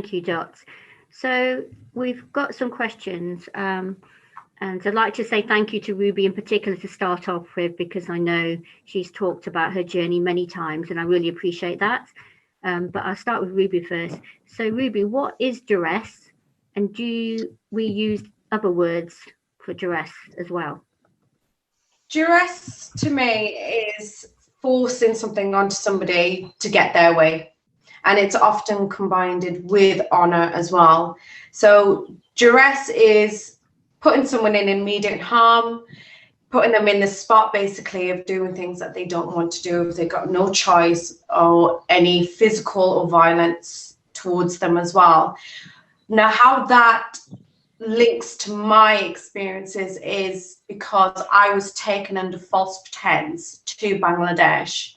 Thank you, Dot. So we've got some questions, and I'd like to say thank you to Ruby in particular to start off with, because I know she's talked about her journey many times, and I really appreciate that. But I'll start with Ruby first. So Ruby, what is duress, and do we use other words for duress as well? Duress to me is forcing something onto somebody to get their way, and it's often combined with honour as well. So duress is putting someone in immediate harm, putting them in the spot basically of doing things that they don't want to do if they've got no choice, or any physical or violence towards them as well. Now, how that links to my experiences is because I was taken under false pretense to Bangladesh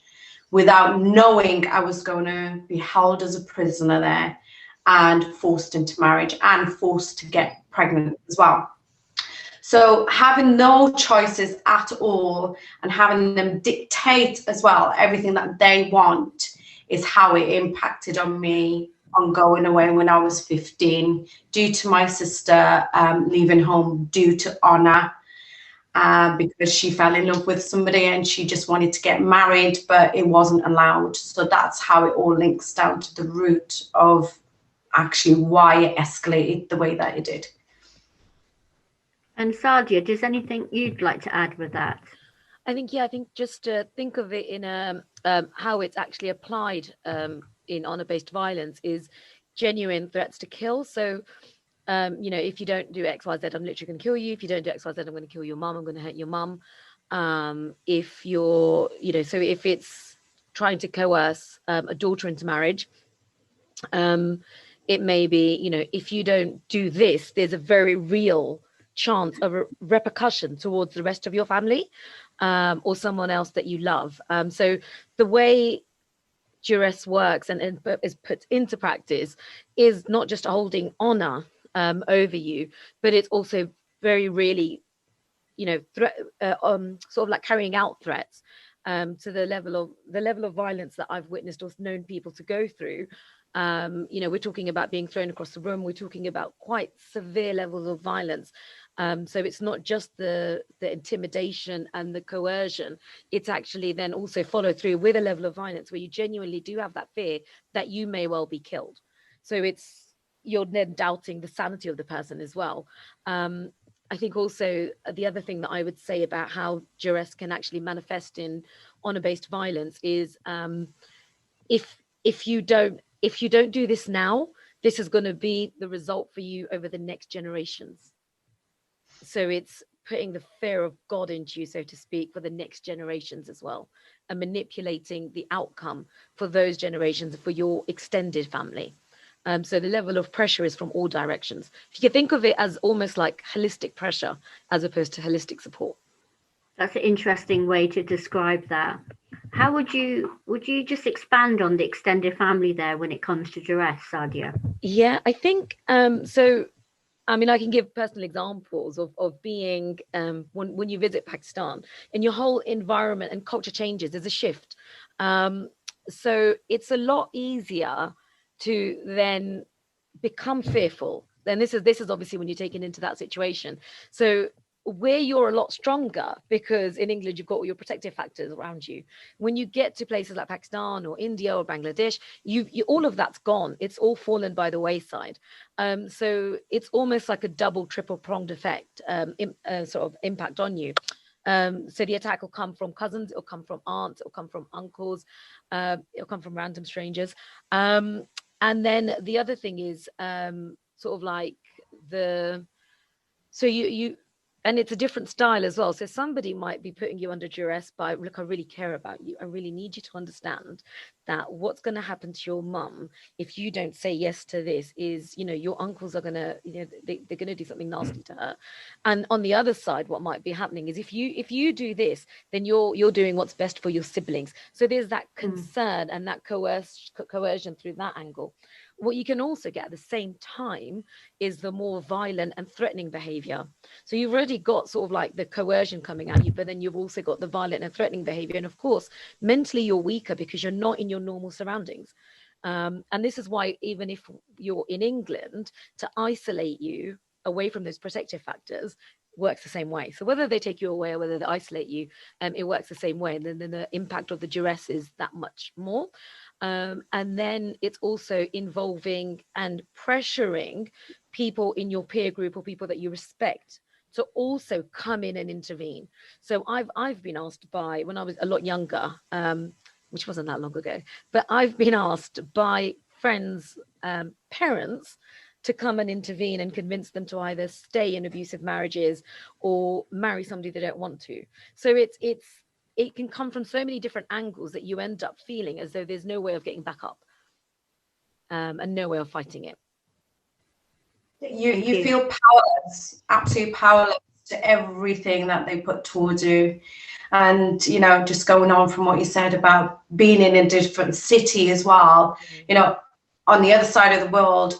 without knowing I was going to be held as a prisoner there and forced into marriage and forced to get pregnant as well. So having no choices at all and having them dictate as well everything that they want is how it impacted on me on going away when I was 15, due to my sister leaving home due to honour, because she fell in love with somebody and she just wanted to get married, but it wasn't allowed. So that's how it all links down to the root of actually why it escalated the way that it did. And Sadia, does anything you'd like to add with that? I think just to think of it in how it's actually applied in honor-based violence is genuine threats to kill. So, if you don't do X, Y, Z, I'm literally going to kill you. If you don't do X, Y, Z, I'm going to kill your mum. I'm going to hurt your mum. If you're, so if it's trying to coerce a daughter into marriage, it may be, if you don't do this, there's a very real chance of a repercussion towards the rest of your family, or someone else that you love. So the way duress works and is put into practice is not just holding honor over you, but it's also very really, sort of like carrying out threats to the level of violence that I've witnessed or known people to go through. We're talking about being thrown across the room. We're talking about quite severe levels of violence. So it's not just the intimidation and the coercion. It's actually then also followed through with a level of violence where you genuinely do have that fear that you may well be killed. So you're then doubting the sanity of the person as well. I think also the other thing that I would say about how duress can actually manifest in honor-based violence is if you don't do this now, this is going to be the result for you over the next generations. So it's putting the fear of God into you, so to speak, for the next generations as well, and manipulating the outcome for those generations, for your extended family. So the level of pressure is from all directions. If you can think of it as almost like holistic pressure as opposed to holistic support. That's an interesting way to describe that. How would you just expand on the extended family there when it comes to duress, Sadia? Yeah, I think so. I mean, I can give personal examples of being when you visit Pakistan and your whole environment and culture changes. There's a shift. So it's a lot easier to then become fearful. Then this is obviously when you're taken into that situation. So where you're a lot stronger, because in England you've got all your protective factors around you. When you get to places like Pakistan or India or Bangladesh, you all of that's gone. It's all fallen by the wayside. So it's almost like a double, triple pronged effect, sort of impact on you. So the attack will come from cousins, it'll come from aunts, it'll come from uncles, it'll come from random strangers. And then the other thing is sort of like and it's a different style as well. So somebody might be putting you under duress by, look, I really care about you. I really need you to understand that what's going to happen to your mum if you don't say yes to this is, your uncles are going to, they're going to do something nasty to her. And on the other side, what might be happening is if you do this, then you're doing what's best for your siblings. So there's that concern and that coercion through that angle. What you can also get at the same time is the more violent and threatening behavior. So you've already got sort of like the coercion coming at you, but then you've also got the violent and threatening behavior. And of course, mentally you're weaker because you're not in your normal surroundings. And this is why, even if you're in England, to isolate you away from those protective factors works the same way. So whether they take you away or whether they isolate you, it works the same way. And then the impact of the duress is that much more. And then it's also involving and pressuring people in your peer group or people that you respect to also come in and intervene. So I've been asked by, when I was a lot younger, which wasn't that long ago, but I've been asked by friends, parents, to come and intervene and convince them to either stay in abusive marriages or marry somebody they don't want to. So it can come from so many different angles that you end up feeling as though there's no way of getting back up, and no way of fighting it. You feel powerless, absolutely powerless to everything that they put towards you. And, you know, just going on from what you said about being in a different city as well, you know, on the other side of the world,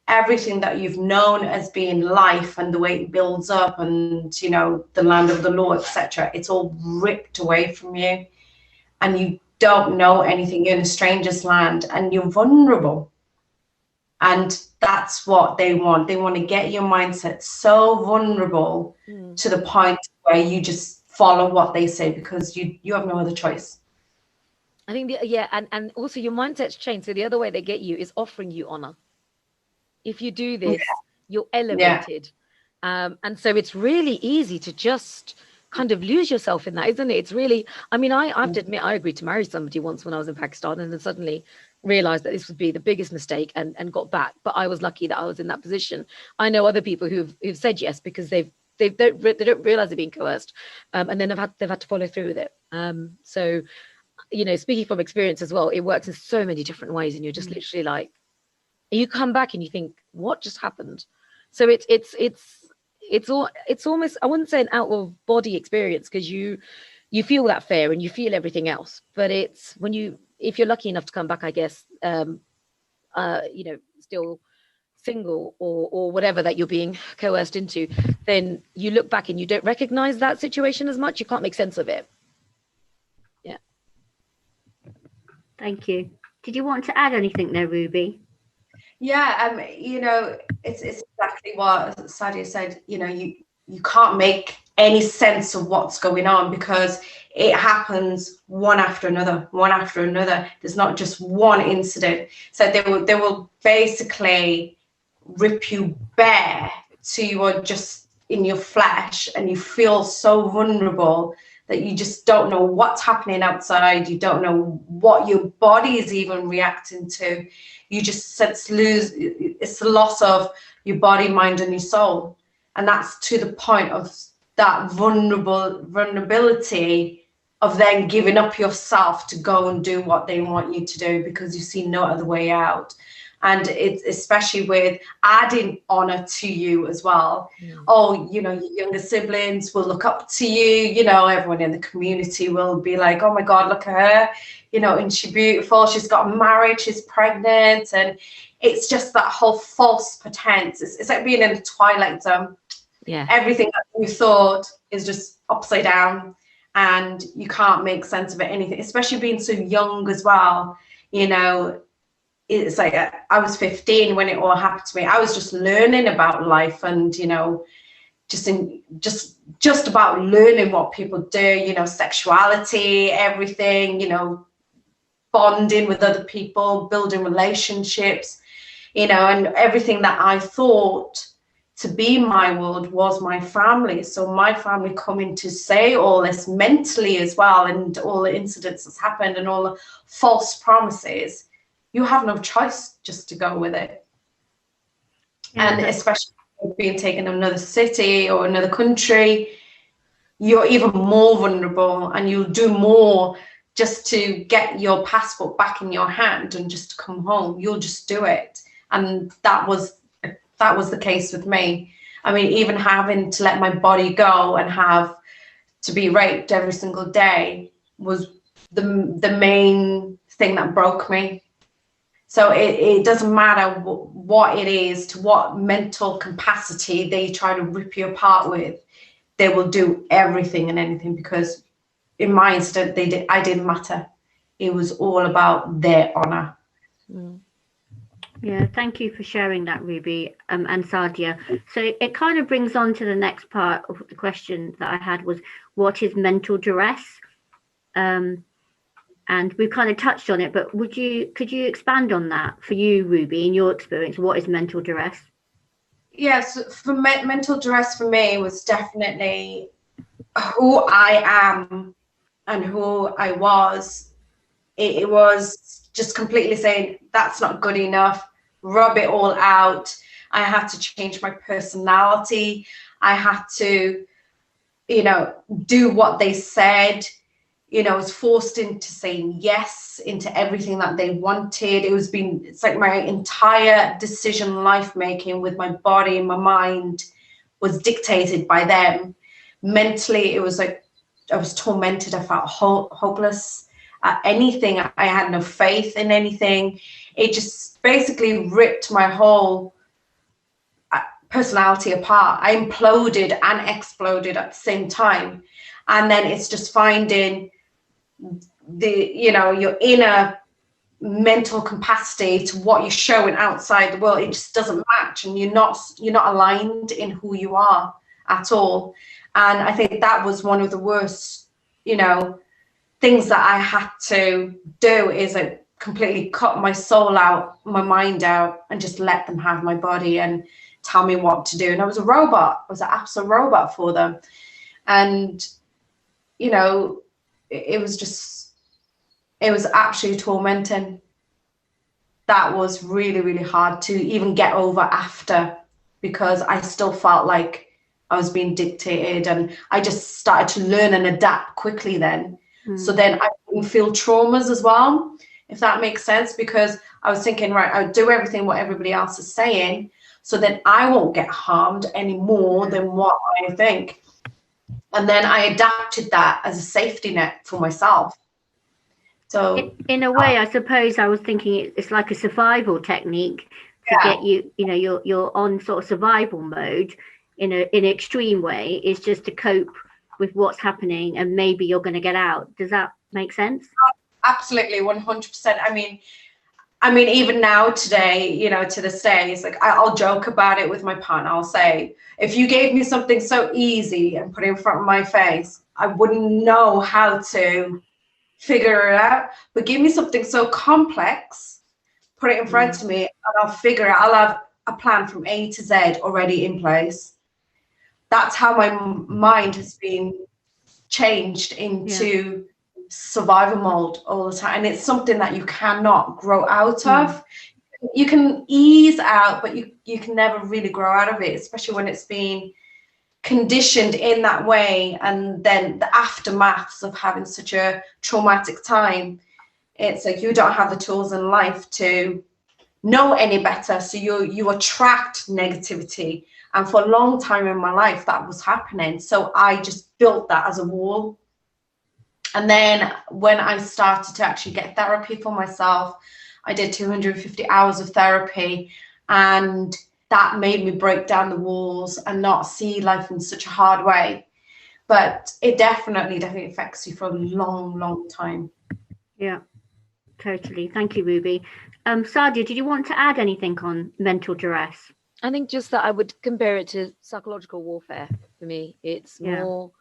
everything that you've known as being life and the way it builds up and, you know, the land of the law, etc., it's all ripped away from you and you don't know anything. You're in a stranger's land and you're vulnerable. And that's what they want. They want to get your mindset so vulnerable to the point where you just follow what they say because you have no other choice. I think, and also your mindset's changed. So the other way they get you is offering you honor. If you do this, you're elevated. And so it's really easy to just kind of lose yourself in that, isn't it? It's really, I mean, I have to admit, I agreed to marry somebody once when I was in Pakistan and then suddenly realized that this would be the biggest mistake and got back. But I was lucky that I was in that position. I know other people who've said yes because they don't realize they're being coerced, and then they've had to follow through with it. So, you know, speaking from experience as well, it works in so many different ways, and you're just literally like, you come back and you think, what just happened? So it's almost, I wouldn't say an out of body experience because you feel that fear and you feel everything else, but it's if you're lucky enough to come back, I guess, you know, still single or whatever that you're being coerced into, then you look back and you don't recognize that situation as much. You can't make sense of it. Yeah. Thank you. Did you want to add anything there, Ruby? Yeah, you know, it's exactly what Sadia said. You know, you can't make any sense of what's going on because it happens one after another. There's not just one incident. So they will basically rip you bare to you are just in your flesh and you feel so vulnerable that you just don't know what's happening outside. You don't know what your body is even reacting to. You just it's the loss of your body, mind, and your soul. And that's to the point of that vulnerability of then giving up yourself to go and do what they want you to do because you see no other way out. And it's especially with adding honor to you as well. Oh, you know, your younger siblings will look up to you. You know, everyone in the community will be like, oh my God, look at her. You know, and she's beautiful. She's got married. She's pregnant. And it's just that whole false pretense. It's like being in a twilight zone. Yeah. Everything that you thought is just upside down and you can't make sense of it, anything, especially being so young as well. You know, it's like I was 15 when it all happened to me. I was just learning about life and, you know, just about learning what people do, you know, sexuality, everything, you know, bonding with other people, building relationships, you know, and everything that I thought to be my world was my family. So my family coming to say all this mentally as well and all the incidents that's happened and all the false promises, you have no choice just to go with it. And especially being taken to another city or another country, you're even more vulnerable and you'll do more just to get your passport back in your hand and just to come home. You'll just do it. And that was the case with me. I mean, even having to let my body go and have to be raped every single day was the main thing that broke me. So it doesn't matter what it is, to what mental capacity they try to rip you apart with, they will do everything and anything because in my incident, I didn't matter. It was all about their honor. Yeah, thank you for sharing that, Ruby, and Sadia. So it kind of brings on to the next part of the question that I had was, what is mental duress? And we've kind of touched on it, but could you expand on that for you, Ruby, in your experience? What is mental duress? Yes, for mental duress for me was definitely who I am and who I was. It was just completely saying that's not good enough, rub it all out. I had to change my personality. I had to, do what they said. I was forced into saying yes into everything that they wanted. It's like my entire decision life making with my body and my mind was dictated by them. Mentally, it was like I was tormented. I felt hopeless at anything. I had no faith in anything. It just basically ripped my whole personality apart. I imploded and exploded at the same time. And then it's just finding your inner mental capacity to what you're showing outside the world. It just doesn't match, and you're not aligned in who you are at all. And I think that was one of the worst things that I had to do, is I completely cut my soul out, my mind out, and just let them have my body and tell me what to do. And I was a robot. I was an absolute robot for them. And it was actually tormenting. That was really, really hard to even get over after, because I still felt like I was being dictated, and I just started to learn and adapt quickly then. So then I wouldn't feel traumas as well, if that makes sense, because I was thinking, right, I'll do everything what everybody else is saying, so then I won't get harmed any more than what I think. And then I adapted that as a safety net for myself. So in a way, I suppose I was thinking it's like a survival technique to get you, you're on sort of survival mode in an extreme way, is just to cope with what's happening, and maybe you're going to get out. Does that make sense? Absolutely, 100%. I mean, even now today, to this day, it's like I'll joke about it with my partner. I'll say, if you gave me something so easy and put it in front of my face, I wouldn't know how to figure it out. But give me something so complex, put it in front of me, and I'll figure it. I'll have a plan from A to Z already in place. That's how my mind has been changed into survival mode all the time. And it's something that you cannot grow out of. You can ease out, but you can never really grow out of it, especially when it's been conditioned in that way. And then the aftermaths of having such a traumatic time, it's like you don't have the tools in life to know any better, so you attract negativity. And for a long time in my life that was happening, so I just built that as a wall. And then when I started to actually get therapy for myself, I did 250 hours of therapy, and that made me break down the walls and not see life in such a hard way. But it definitely affects you for a long time. Yeah, totally. Thank you, Ruby. Sadia, did you want to add anything on mental duress? I think just that I would compare it to psychological warfare for me. It's more,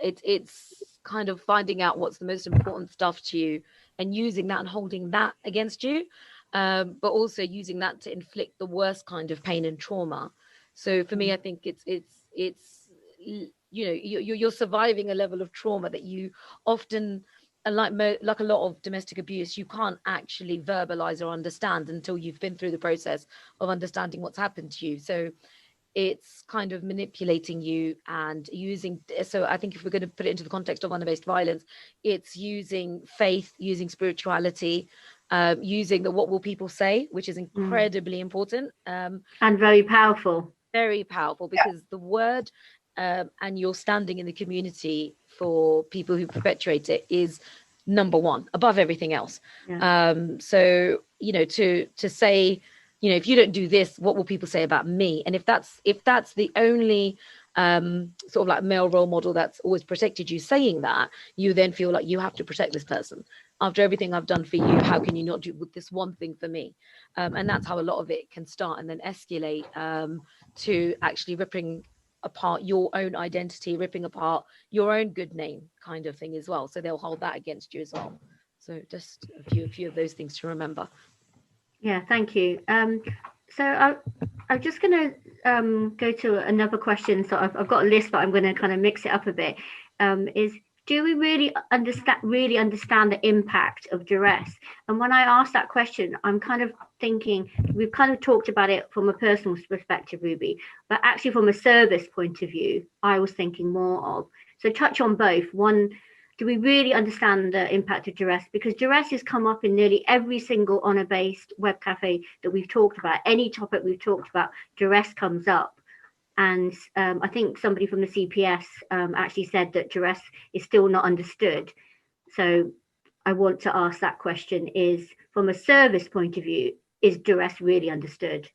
it's kind of finding out what's the most important stuff to you and using that and holding that against you, but also using that to inflict the worst kind of pain and trauma. So for me, I think it's you're surviving a level of trauma that you often, like a lot of domestic abuse, you can't actually verbalize or understand until you've been through the process of understanding what's happened to you. So it's kind of manipulating you and using. So I think if we're going to put it into the context of honor-based violence, it's using faith, using spirituality, using the what will people say, which is incredibly important. And very powerful. Very powerful, because the word and your standing in the community for people who perpetuate it is number one above everything else. So to say, if you don't do this, what will people say about me? And if that's the only sort of like male role model that's always protected you saying that, you then feel like you have to protect this person. After everything I've done for you, how can you not do this one thing for me? And that's how a lot of it can start and then escalate to actually ripping apart your own identity, ripping apart your own good name kind of thing as well. So they'll hold that against you as well. So just a few of those things to remember. Yeah, thank you. So I'm just going to go to another question. So I've got a list, but I'm going to kind of mix it up a bit. Do we really understand the impact of duress? And when I ask that question, I'm kind of thinking, we've kind of talked about it from a personal perspective, Ruby, but actually from a service point of view, I was thinking more of. So touch on both. One, do we really understand the impact of duress? Because duress has come up in nearly every single honour-based web cafe that we've talked about. Any topic we've talked about, duress comes up. And I think somebody from the CPS actually said that duress is still not understood. So I want to ask that question, is from a service point of view, is duress really understood?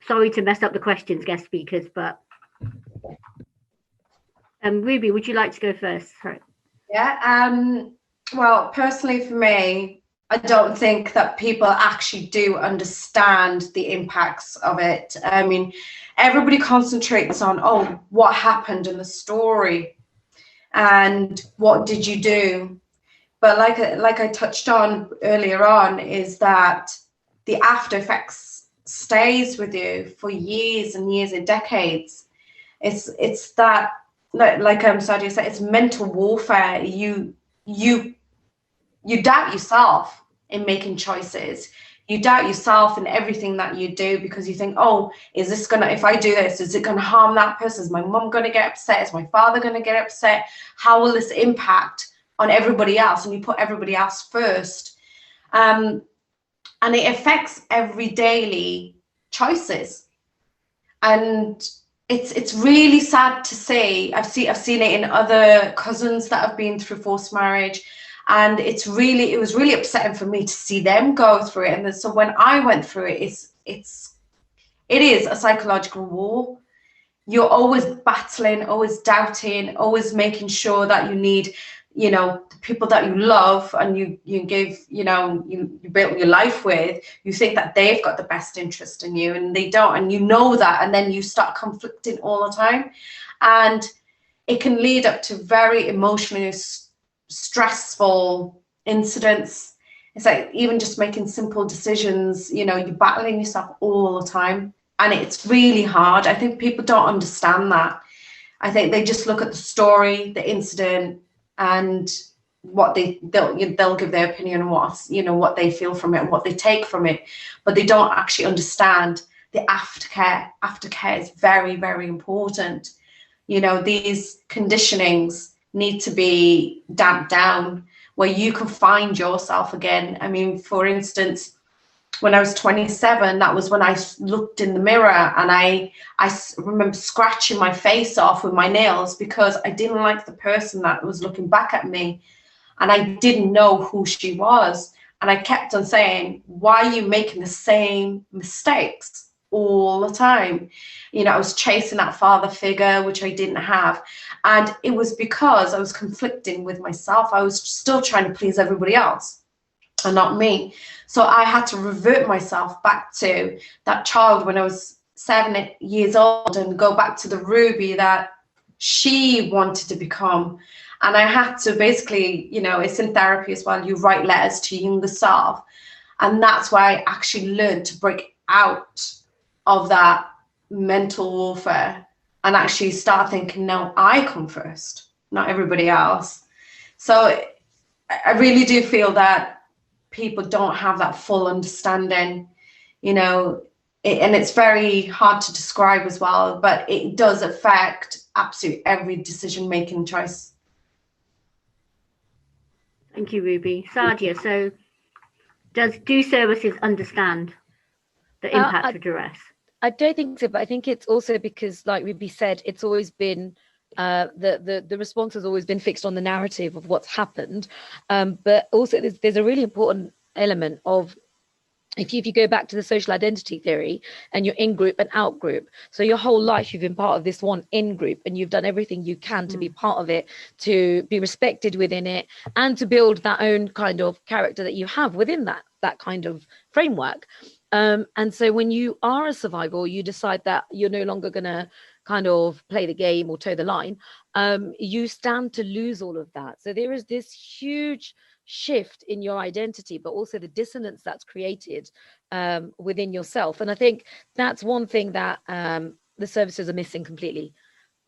Sorry to mess up the questions, guest speakers, but Ruby, would you like to go first? Sorry. Yeah, well, personally for me, I don't think that people actually do understand the impacts of it. I mean, everybody concentrates on, oh, what happened in the story and what did you do? But like I touched on earlier on, is that the after effects stays with you for years and years and decades. It's that, like Sadia said, it's mental warfare. You doubt yourself in making choices. You doubt yourself in everything that you do, because you think, oh, is this gonna, if I do this, is it gonna harm that person? Is my mum gonna get upset? Is my father gonna get upset? How will this impact on everybody else? And you put everybody else first. And it affects every daily choices. And it's really sad to see. I've seen it in other cousins that have been through forced marriage. And it was really upsetting for me to see them go through it. And so when I went through it, it is a psychological war. You're always battling, always doubting, always making sure that you need, the people that you love and you give, you built your life with, you think that they've got the best interest in you, and they don't, and you know that, and then you start conflicting all the time. And it can lead up to very emotionally stressful incidents. It's like even just making simple decisions, you're battling yourself all the time, and it's really hard. I think people don't understand that. I think they just look at the story, the incident, and what they'll give their opinion on what they feel from it and what they take from it, but they don't actually understand the aftercare. Aftercare is very, very important. These conditionings need to be damped down, where you can find yourself again. I mean, for instance, when I was 27, that was when I looked in the mirror, and I remember scratching my face off with my nails because I didn't like the person that was looking back at me, and I didn't know who she was. And I kept on saying, why are you making the same mistakes all the time? I was chasing that father figure, which I didn't have. And it was because I was conflicting with myself. I was still trying to please everybody else and not me. So I had to revert myself back to that child when I was 7 years old and go back to the Ruby that she wanted to become. And I had to basically, it's in therapy as well, you write letters to your younger self. And that's why I actually learned to break out of that mental warfare and actually start thinking, no, I come first, not everybody else. So I really do feel that people don't have that full understanding, and it's very hard to describe as well, but it does affect absolutely every decision-making choice. Thank you, Ruby. Sadia, so do services understand the impact of duress? I don't think so, but I think it's also because, like Ruby said, it's always been the response has always been fixed on the narrative of what's happened, but also there's a really important element of if you go back to the social identity theory, and you're in group and out group, so your whole life you've been part of this one in group, and you've done everything you can to be part of it, to be respected within it, and to build that own kind of character that you have within that kind of framework. And so when you are a survivor, you decide that you're no longer going to kind of play the game or toe the line, you stand to lose all of that. So there is this huge shift in your identity, but also the dissonance that's created within yourself. And I think that's one thing that the services are missing completely.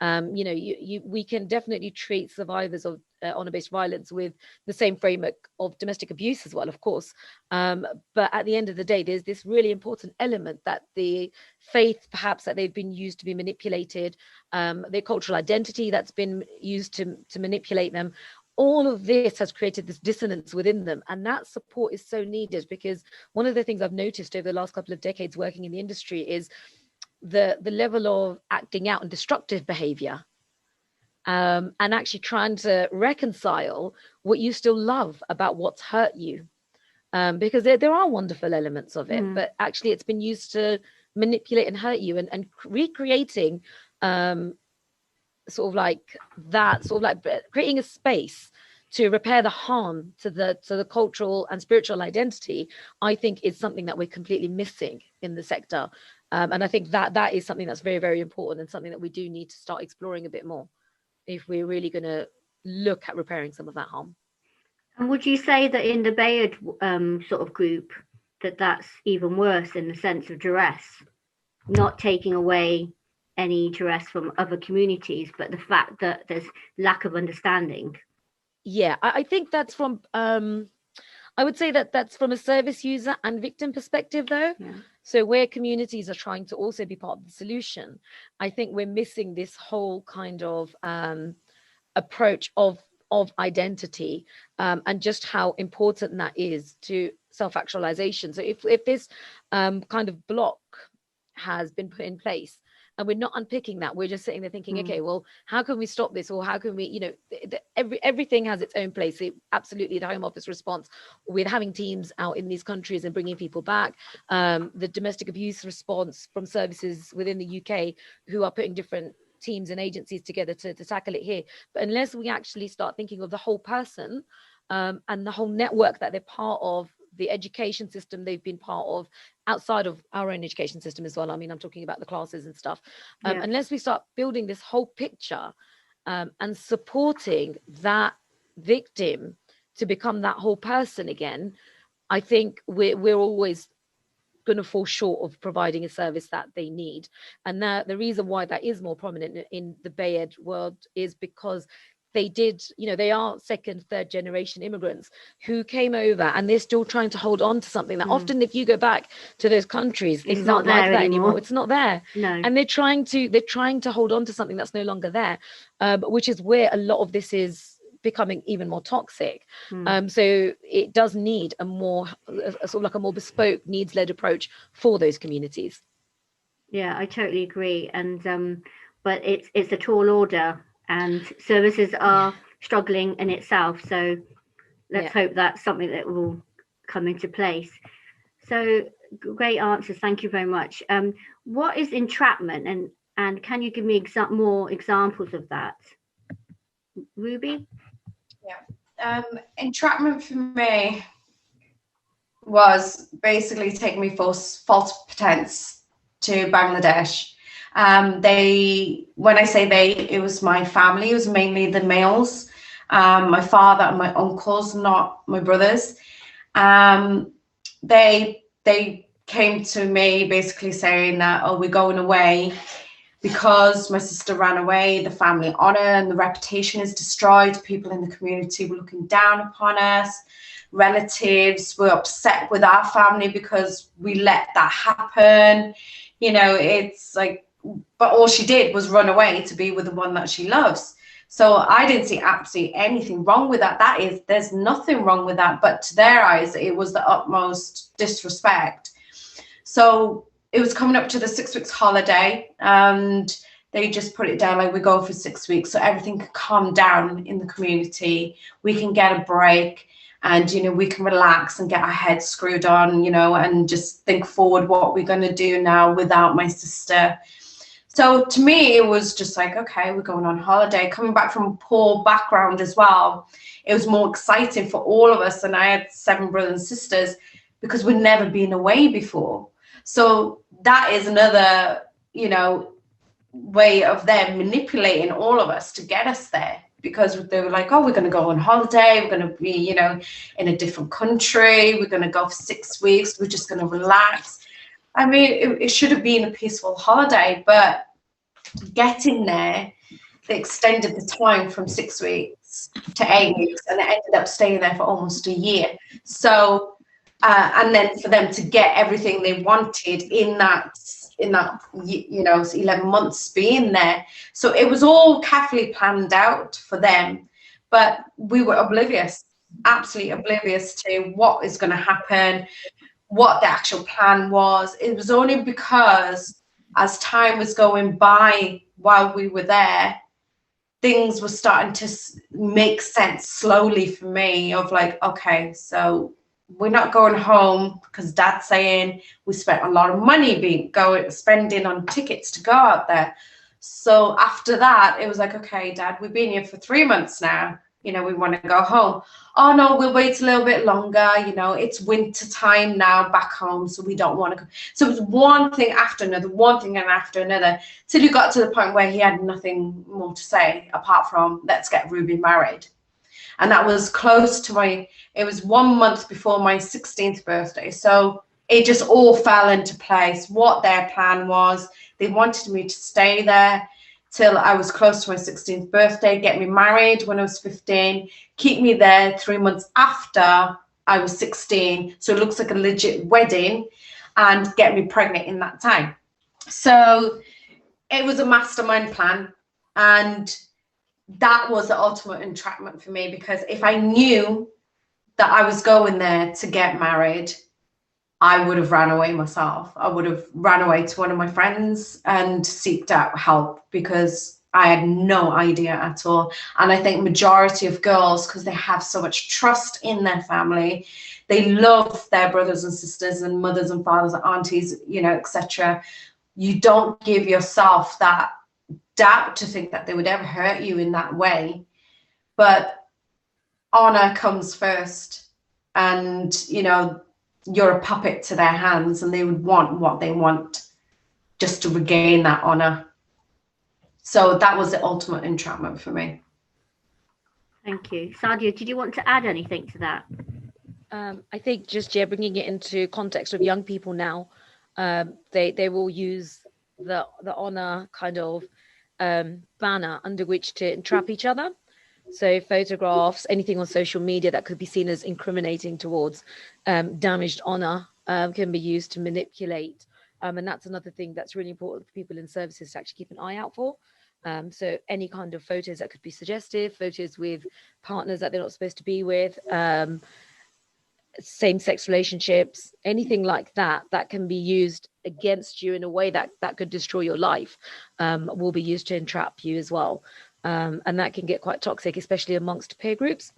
We can definitely treat survivors of honor-based violence with the same framework of domestic abuse as well, of course. But at the end of the day, there's this really important element that the faith, perhaps, that they've been used to be manipulated, their cultural identity that's been used to manipulate them. All of this has created this dissonance within them. And that support is so needed, because one of the things I've noticed over the last couple of decades working in the industry is the level of acting out and destructive behavior, and actually trying to reconcile what you still love about what's hurt you, because there are wonderful elements of it, but actually it's been used to manipulate and hurt you, and recreating creating a space to repair the harm to the cultural and spiritual identity, I think is something that we're completely missing in the sector. And I think that is something that's very, very important, and something that we do need to start exploring a bit more if we're really going to look at repairing some of that harm. And would you say that in the Bayard sort of group, that's even worse in the sense of duress, not taking away any duress from other communities, but the fact that there's lack of understanding? Yeah, I think that's from, I would say that's from a service user and victim perspective, though. Yeah. So where communities are trying to also be part of the solution, I think we're missing this whole kind of approach of identity, and just how important that is to self-actualization. So if this kind of block has been put in place, and we're not unpicking that, we're just sitting there thinking, okay, well, how can we stop this? Or how can we, everything has its own place. Absolutely, the Home Office response with having teams out in these countries and bringing people back, the domestic abuse response from services within the UK who are putting different teams and agencies together to tackle it here. But unless we actually start thinking of the whole person, and the whole network that they're part of, the education system they've been part of, outside of our own education system as well. I mean, I'm talking about the classes and stuff. Unless we start building this whole picture, and supporting that victim to become that whole person again, I think we're always going to fall short of providing a service that they need. And the reason why that is more prominent in the Bayard world is because they are second, third generation immigrants who came over, and they're still trying to hold on to something that often, if you go back to those countries, things aren't like that anymore. It's not there. No. And they're trying to hold on to something that's no longer there, which is where a lot of this is becoming even more toxic. So it does need a sort of like a more bespoke, needs-led approach for those communities. Yeah, I totally agree. And but it's a tall order, and services are struggling in itself. So let's hope that's something that will come into place. So great answers. Thank you very much. What is entrapment, and can you give me more examples of that? Rubie? Yeah. Entrapment for me was basically taking me for false pretense to Bangladesh. When I say they, it was my family. It was mainly the males, my father and my uncles, not my brothers. They came to me basically saying that, oh, we're going away because my sister ran away. The family honor and the reputation is destroyed. People in the community were looking down upon us. Relatives were upset with our family because we let that happen. It's like, but all she did was run away to be with the one that she loves. So I didn't see absolutely anything wrong with that. There's nothing wrong with that. But to their eyes, it was the utmost disrespect. So it was coming up to the 6 weeks holiday, and they just put it down like, we go for 6 weeks so everything can calm down in the community. We can get a break. and, you know, we can relax and get our heads screwed on, you know, and just think forward what we're going to do now without my sister. So to me, it was just like, okay, we're going on holiday, coming back from a poor background as well. It was more exciting for all of us. And I had 7 brothers and sisters because we'd never been away before. So that is another, you know, way of them manipulating all of us to get us there, because they were like, oh, we're going to go on holiday. We're going to be, you know, in a different country. We're going to go for 6 weeks. We're just going to relax. I mean, it should have been a peaceful holiday, but getting there, they extended the time from 6 weeks to 8 weeks, and they ended up staying there for almost a year. So, and then for them to get everything they wanted in that, you know, 11 months being there. So it was all carefully planned out for them, but we were oblivious, absolutely oblivious to what is going to happen, what the actual plan was. It was only because as time was going by while we were there, things were starting to make sense slowly for me, of like, okay, so we're not going home because Dad's saying we spent a lot of money spending on tickets to go out there. So after that, it was like, okay, Dad, we've been here for 3 months now. You know, we want to go home. Oh, no, we'll wait a little bit longer. You know, it's winter time now back home, so we don't want to go. So it was one thing after another, one thing and after another, till you got to the point where he had nothing more to say apart from, let's get Rubie married. And that was close to it was 1 month before my 16th birthday. So it just all fell into place what their plan was. They wanted me to stay there till I was close to my 16th birthday, get me married when I was 15, keep me there 3 months after I was 16. So it looks like a legit wedding, and get me pregnant in that time. So it was a mastermind plan. And that was the ultimate entrapment for me, because if I knew that I was going there to get married, I would have ran away myself. I would have ran away to one of my friends and seeked out help, because I had no idea at all. And I think majority of girls, because they have so much trust in their family, they love their brothers and sisters and mothers and fathers and aunties, you know, etc. You don't give yourself that doubt to think that they would ever hurt you in that way. But honor comes first, and, you know, you're a puppet to their hands, and they would want what they want just to regain that honor. So that was the ultimate entrapment for me. Thank you. Sadia, did you want to add anything to that? I think just, yeah, bringing it into context of young people now, they will use the honor kind of banner under which to entrap each other. So photographs, anything on social media that could be seen as incriminating towards damaged honor can be used to manipulate. And that's another thing that's really important for people in services to actually keep an eye out for. So any kind of photos that could be suggestive, photos with partners that they're not supposed to be with, same-sex relationships, anything like that, that can be used against you in a way that could destroy your life, will be used to entrap you as well. And that can get quite toxic, especially amongst peer groups.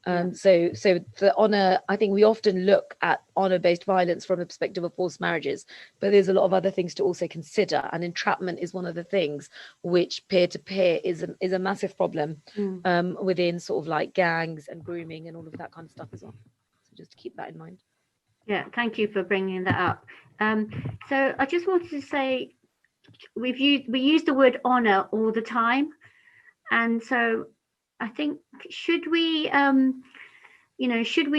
So the honor, I think we often look at honor-based violence from the perspective of forced marriages, but there's a lot of other things to also consider. And entrapment is one of the things which peer-to-peer is a massive problem within sort of like gangs and grooming and all of that kind of stuff as well. So just to keep that in mind. Yeah, thank you for bringing that up. So I just wanted to say, we use the word honor all the time. And so I think, should we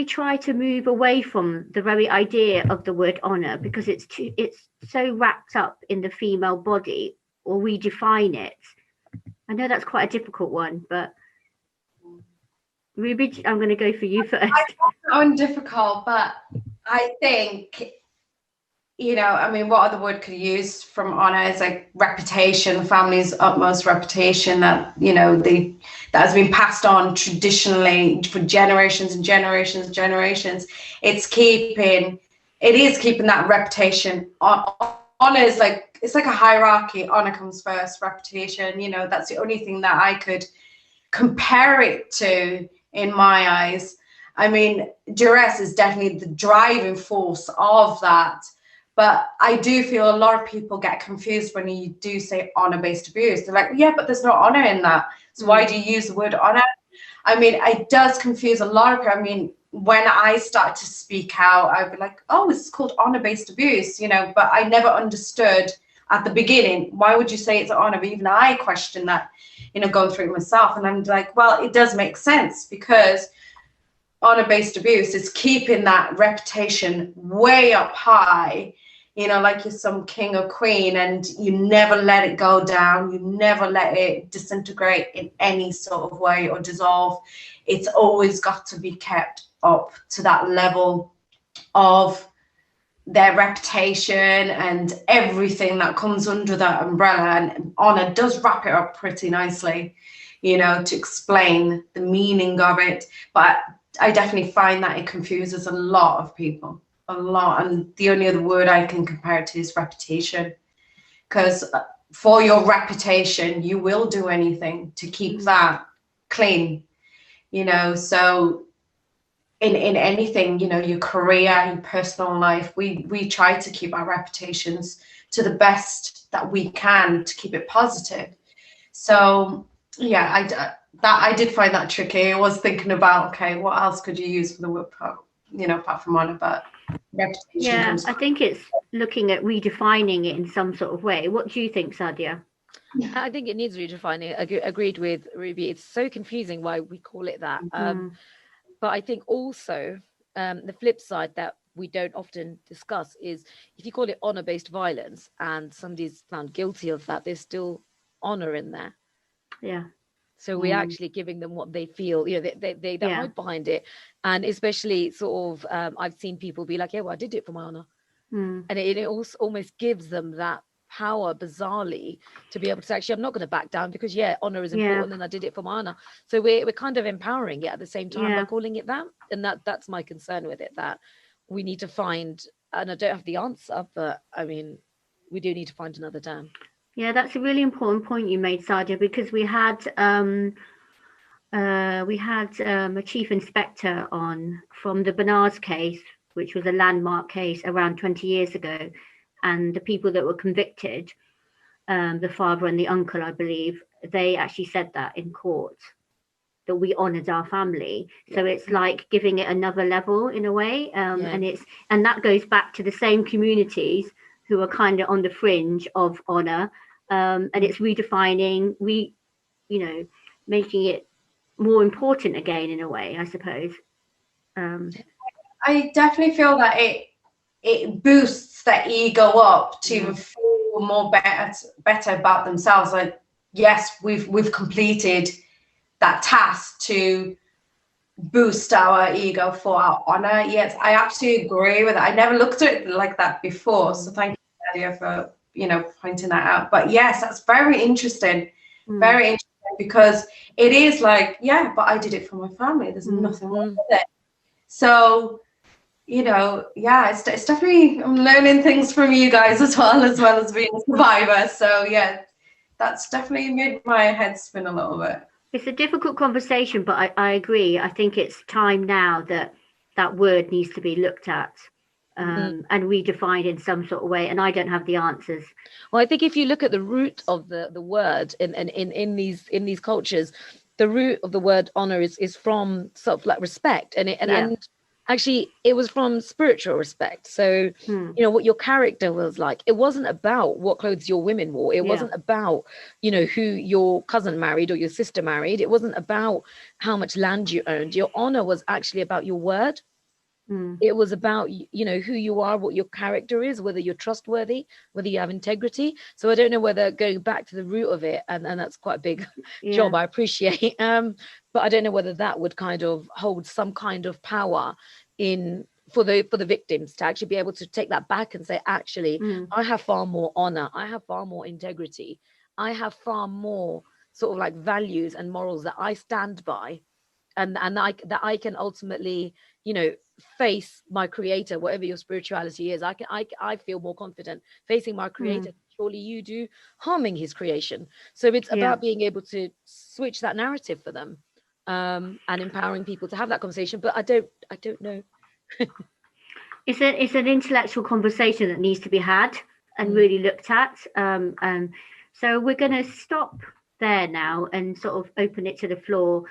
try to move away from the very idea of the word honor, because it's so wrapped up in the female body, or redefine it? I know that's quite a difficult one, but Rubie, I'm going to go for you first. I found it difficult, but I think, you know, I mean, what other word could you use from honor is like reputation, family's utmost reputation that, you know, that has been passed on traditionally for generations and generations and generations. It is keeping that reputation. Honor is like, it's like a hierarchy. Honor comes first, reputation, you know, that's the only thing that I could compare it to in my eyes. I mean, duress is definitely the driving force of that. But I do feel a lot of people get confused when you do say honor-based abuse. They're like, yeah, but there's no honor in that. So why do you use the word honor? I mean, it does confuse a lot of people. I mean, when I start to speak out, I'd be like, oh, it's called honor-based abuse, you know, but I never understood at the beginning, why would you say it's honor? But even I question that, you know, going through it myself. And I'm like, well, it does make sense, because honor-based abuse is keeping that reputation way up high, you know, like you're some king or queen, and you never let it go down. You never let it disintegrate in any sort of way or dissolve. It's always got to be kept up to that level of their reputation and everything that comes under that umbrella. And honor does wrap it up pretty nicely, you know, to explain the meaning of it. But I definitely find that it confuses a lot of people. A lot. And the only other word I can compare it to is reputation, because for your reputation you will do anything to keep that clean, you know. So in anything, you know, your career, your personal life, we try to keep our reputations to the best that we can to keep it positive. So yeah, I did find that tricky. I was thinking about, okay, what else could you use for the word, you know, apart from honor? But reputation I think it's looking at redefining it in some sort of way. What do you think, Sadia? I think it needs redefining. Agreed with Ruby. It's so confusing why we call it that. But I think also the flip side that we don't often discuss is, if you call it honor-based violence and somebody's found guilty of that, there's still honor in there. Yeah. So we're actually giving them what they feel, you know, they hide behind it. And especially sort of, I've seen people be like, yeah, well, I did it for my honor. And it also almost gives them that power, bizarrely, to be able to say, actually, I'm not going to back down, because honor is important, and I did it for my honor. So we're kind of empowering it at the same time by calling it that. And that's my concern with it, that we need to find, and I don't have the answer, but I mean, we do need to find another term. Yeah, that's a really important point you made, Sadia, because we had a chief inspector on from the Bernard's case, which was a landmark case around 20 years ago. And the people that were convicted, the father and the uncle, I believe, they actually said that in court, that we honoured our family. So it's like giving it another level in a way. And that goes back to the same communities who are kind of on the fringe of honour. And it's redefining, making it more important again in a way, I suppose. I definitely feel that it boosts their ego up to even feel more better about themselves. Like, yes, we've completed that task to boost our ego for our honor. Yes, I absolutely agree with it. I never looked at it like that before. So thank you, Nadia, for, you know, pointing that out. But yes, that's very interesting. Very interesting, because it is like, yeah, but I did it for my family. There's nothing wrong with it. So, you know, yeah, it's definitely, I'm learning things from you guys as well as being a survivor. So yeah, that's definitely made my head spin a little bit. It's a difficult conversation, but I agree. I think it's time now that word needs to be looked at and redefined in some sort of way. And I don't have the answers. Well, I think if you look at the root of the word in these cultures, the root of the word honor is from sort of like respect, and actually it was from spiritual respect. So you know what your character was like. It wasn't about what clothes your women wore. It wasn't about, you know, who your cousin married or your sister married. It wasn't about how much land you owned. Your honor was actually about your word. It was about, you know, who you are, what your character is, whether you're trustworthy, whether you have integrity. So I don't know whether going back to the root of it, and that's quite a big job, I appreciate. But I don't know whether that would kind of hold some kind of power for the victims to actually be able to take that back and say, actually, I have far more honor. I have far more integrity. I have far more sort of like values and morals that I stand by, and that I can ultimately, you know, face my creator, whatever your spirituality is. I feel more confident facing my creator. Surely you do, harming his creation. So it's about being able to switch that narrative for them. and empowering people to have that conversation. But I don't know. It's an intellectual conversation that needs to be had and really looked at. So we're going to stop there now and sort of open it to the floor.